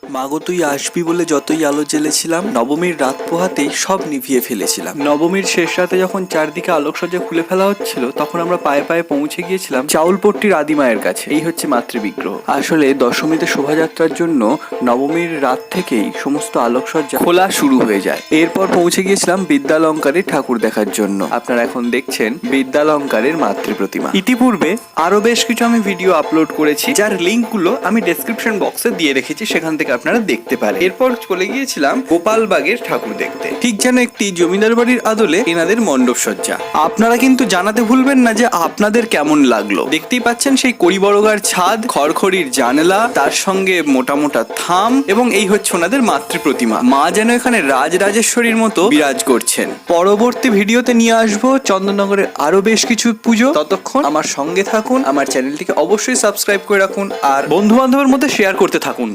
মাগো তুই আসবি বলে যতই আলো জ্বেলেছিলাম, নবমীর রাত পোহাতেই সব নিভিয়ে ফেলেছিলাম। নবমীর শেষ রাতে যখন চারদিকে আলোকসজ্জা খুলে ফেলা হচ্ছিল, তখন আমরা পায়ে পায়ে পৌঁছে গিয়েছিলাম চাউলপট্টির আদিমায়ের কাছে। এই হচ্ছে মাতৃবিগ্রহ। আসলে দশমীতে শোভাযাত্রার জন্য নবমীর রাত থেকেই সমস্ত আলোকসজ্জা খোলা শুরু হয়ে যায়। এরপর পৌঁছে গিয়েছিলাম বিদ্যালঙ্কারের ঠাকুর দেখার জন্য। আপনারা এখন দেখছেন বিদ্যালঙ্কারের মাতৃ প্রতিমা। ইতিপূর্বে আরো বেশ কিছু আমি ভিডিও আপলোড করেছি, যার লিঙ্কগুলো আমি ডেসক্রিপশন বক্সে দিয়ে রেখেছি, সেখান থেকে আপনারা দেখতে পারেন। এরপর চলে গিয়েছিলাম গোপালবাগের ঠাকুর দেখতে। ঠিক যেন একটি জমিদার বাড়ির আদলে এনাদের মণ্ডপ সজ্জা। আপনারা কিন্তু জানাতে ভুলবেন না যে আপনাদের কেমন লাগলো। দেখতেই পাচ্ছেন সেই কড়িবড়গার ছাদ, খড়খড়ির জানালা, তার সঙ্গে মোটা মোটা থাম, এবং এই হচ্ছে ওনাদের মাতৃ প্রতিমা। মা যেন এখানে রাজরাজেশ্বরীর মতো বিরাজ করছেন। পরবর্তী ভিডিওতে নিয়ে আসবো চন্দননগরের আরো বেশ কিছু পুজো। ততক্ষণ আমার সঙ্গে থাকুন, আমার চ্যানেলটিকে অবশ্যই সাবস্ক্রাইব করে রাখুন, আর বন্ধু বান্ধবের মধ্যে শেয়ার করতে থাকুন।